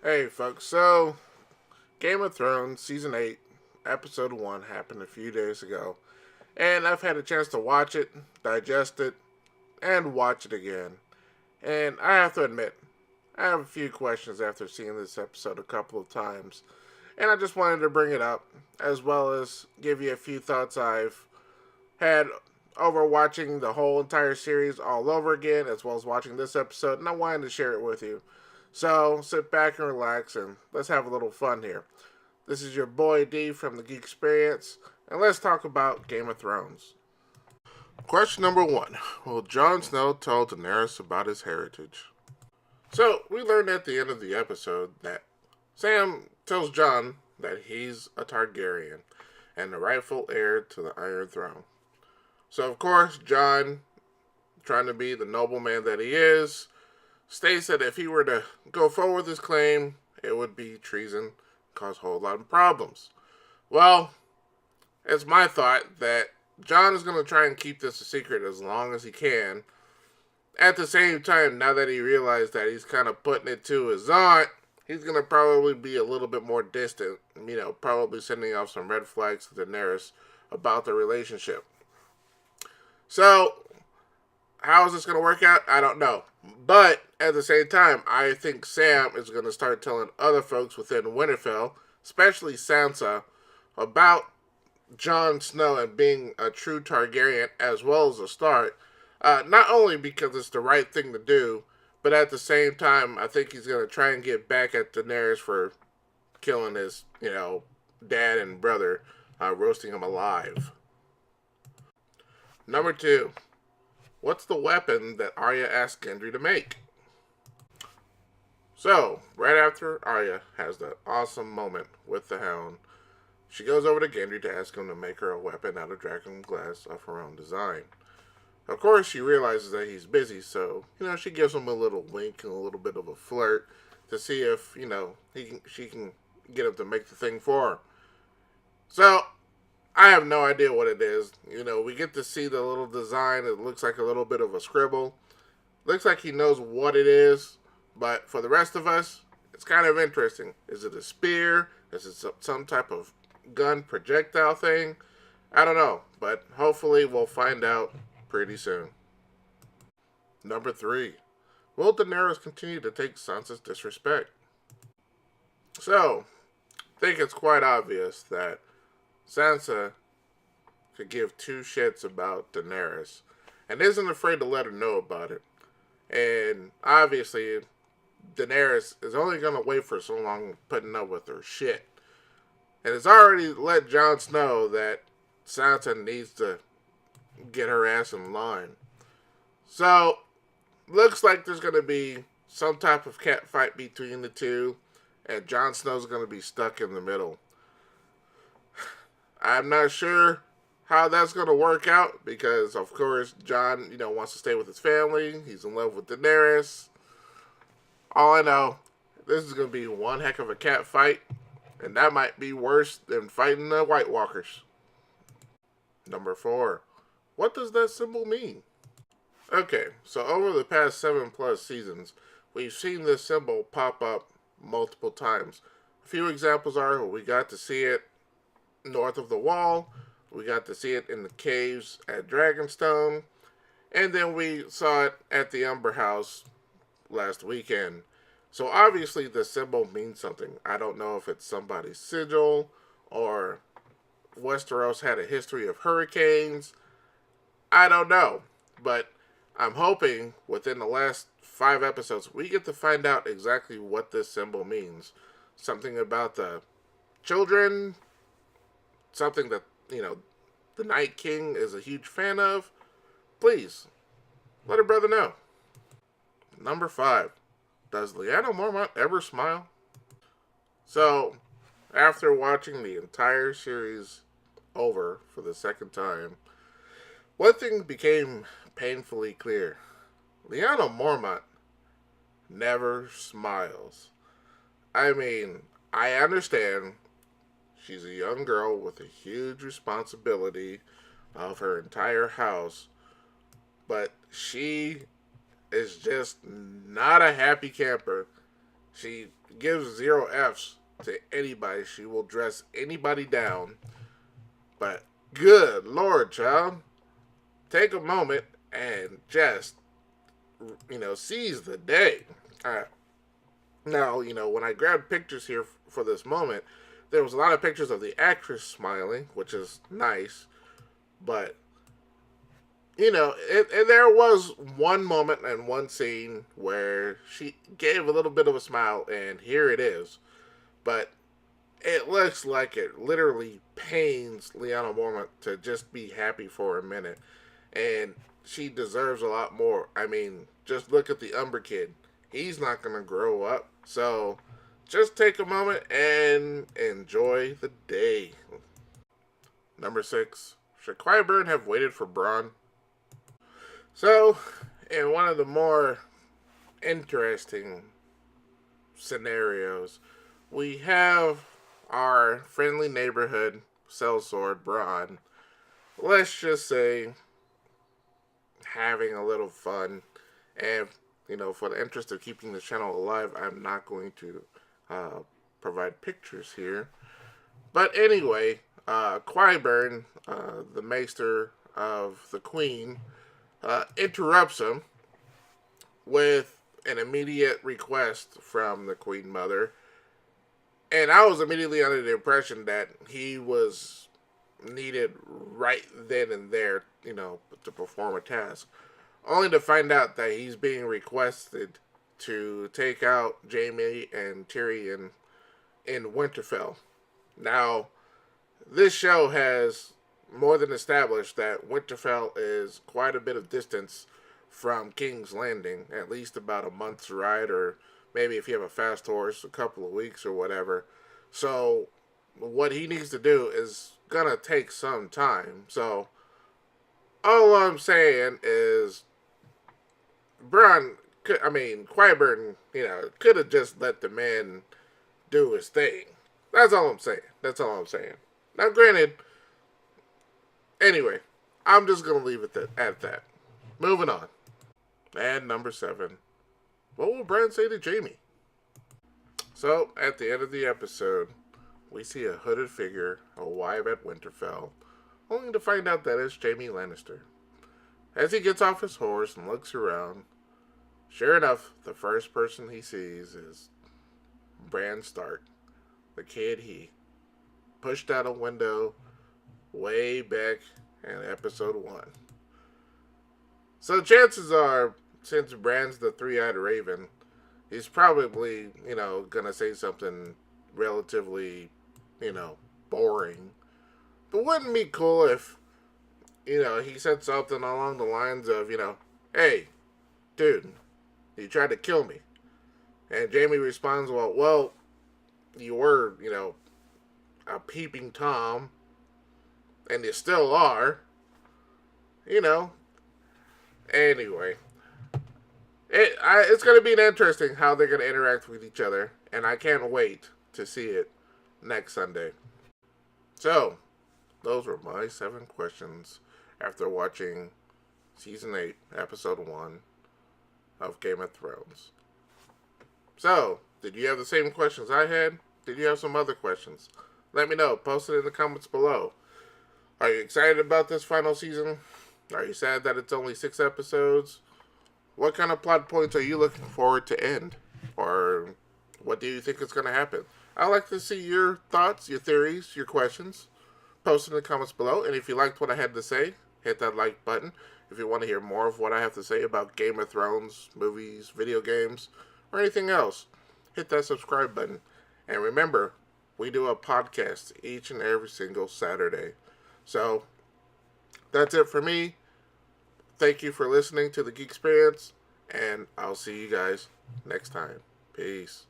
Hey folks, so Game of Thrones Season 8, Episode 1 happened a few days ago, and I've had a chance to watch it, digest it, and watch it again. And I have to admit, I have a few questions after seeing this episode a couple of times, and I just wanted to bring it up, as well as give you a few thoughts I've had over watching the whole entire series all over again, as well as watching this episode, and I wanted to share it with you. So sit back and relax, and let's have a little fun here. This is your boy D from the Geek Experience, and let's talk about Game of Thrones. Question number 1. Will Jon Snow tell Daenerys about his heritage? So, we learned at the end of the episode that Sam tells Jon that he's a Targaryen and the rightful heir to the Iron Throne. So, of course, Jon, trying to be the nobleman that he is, states that if he were to go forward with his claim, it would be treason, cause a whole lot of problems. Well, it's my thought that Jon is going to try and keep this a secret as long as he can. At the same time, now that he realized that he's kind of putting it to his aunt, he's going to probably be a little bit more distant, probably sending off some red flags to Daenerys about the relationship. So, how is this going to work out? I don't know. But at the same time, I think Sam is going to start telling other folks within Winterfell, especially Sansa, about Jon Snow and being a true Targaryen as well as a Stark. Not only because it's the right thing to do, but at the same time, I think he's going to try and get back at Daenerys for killing his, dad and brother, roasting him alive. Number 2. What's the weapon that Arya asked Gendry to make? So, right after Arya has that awesome moment with the Hound, she goes over to Gendry to ask him to make her a weapon out of dragon glass of her own design. Of course, she realizes that he's busy, so, she gives him a little wink and a little bit of a flirt to see if, she can get him to make the thing for her. So, I have no idea what it is. We get to see the little design. It looks like a little bit of a scribble. Looks like he knows what it is. But for the rest of us, it's kind of interesting. Is it a spear? Is it some type of gun projectile thing? I don't know. But hopefully we'll find out pretty soon. Number 3. Will Daenerys continue to take Sansa's disrespect? So, I think it's quite obvious that Sansa could give two shits about Daenerys and isn't afraid to let her know about it. And obviously, Daenerys is only going to wait for so long putting up with her shit. And has already let Jon Snow that Sansa needs to get her ass in line. So, looks like there's going to be some type of cat fight between the two, and Jon Snow's going to be stuck in the middle. I'm not sure how that's going to work out because, of course, Jon, wants to stay with his family. He's in love with Daenerys. All I know, this is going to be one heck of a cat fight, and that might be worse than fighting the White Walkers. Number 4. What does that symbol mean? Okay, so over the past 7+ seasons, we've seen this symbol pop up multiple times. A few examples are we got to see it north of the wall, we got to see it in the caves at Dragonstone, and then we saw it at the Umber House last weekend. So obviously the symbol means something. I don't know if it's somebody's sigil or Westeros had a history of hurricanes. I don't know, but I'm hoping within the last 5 episodes we get to find out exactly what this symbol means. Something about the children, something that, the Night King is a huge fan of. Please, let a brother know. Number 5. Does Lyanna Mormont ever smile? So, after watching the entire series over for the second time, one thing became painfully clear. Lyanna Mormont never smiles. I mean, I understand she's a young girl with a huge responsibility of her entire house, but she is just not a happy camper. She gives zero F's to anybody. She will dress anybody down. But good Lord, child. Take a moment and just, seize the day. Alright. Now, when I grabbed pictures here for this moment, there was a lot of pictures of the actress smiling, which is nice. But, there was one moment and one scene where she gave a little bit of a smile, and here it is. But it looks like it literally pains Lyanna Mormont to just be happy for a minute. And she deserves a lot more. I mean, just look at the Umber kid. He's not going to grow up. So just take a moment and enjoy the day. Number 6. Should Clyburn have waited for Bran? So, in one of the more interesting scenarios, we have our friendly neighborhood sellsword, Bran. Let's just say having a little fun. And, for the interest of keeping the channel alive, I'm not going to provide pictures here. But anyway, Clyburn, the maester of the queen, interrupts him with an immediate request from the queen mother. And I was immediately under the impression that he was needed right then and there, to perform a task. Only to find out that he's being requested to take out Jaime and Tyrion in Winterfell. Now, this show has more than established that Winterfell is quite a bit of distance from King's Landing, at least about a month's ride, or maybe if you have a fast horse, a couple of weeks or whatever. So, what he needs to do is gonna take some time. So, all I'm saying is, Clyburn, could have just let the man do his thing. That's all I'm saying. Now, granted, anyway, I'm just going to leave it at that. Moving on. And number 7. What will Bran say to Jaime? So, at the end of the episode, we see a hooded figure arrive at Winterfell, only to find out that it's Jaime Lannister. As he gets off his horse and looks around, sure enough, the first person he sees is Bran Stark, the kid he pushed out a window way back in episode 1. So chances are, since Bran's the three-eyed raven, he's probably, gonna say something relatively, boring. But wouldn't it be cool if, he said something along the lines of, hey, dude, you tried to kill me. And Jaime responds, well, you were, a peeping Tom, and you still are, Anyway, it's going to be interesting how they're going to interact with each other, and I can't wait to see it next Sunday. So, those were my 7 questions after watching Season 8, Episode 1 of Game of Thrones. So, did you have the same questions I had? Did you have some other questions? Let me know. Post it in the comments below. Are you excited about this final season? Are you sad that it's only 6 episodes? What kind of plot points are you looking forward to end? Or what do you think is going to happen? I'd like to see your thoughts, your theories, your questions. Post it in the comments below. And if you liked what I had to say, hit that like button. If you want to hear more of what I have to say about Game of Thrones, movies, video games, or anything else, hit that subscribe button. And remember, we do a podcast each and every single Saturday. So, that's it for me. Thank you for listening to The Geek Experience, and I'll see you guys next time. Peace.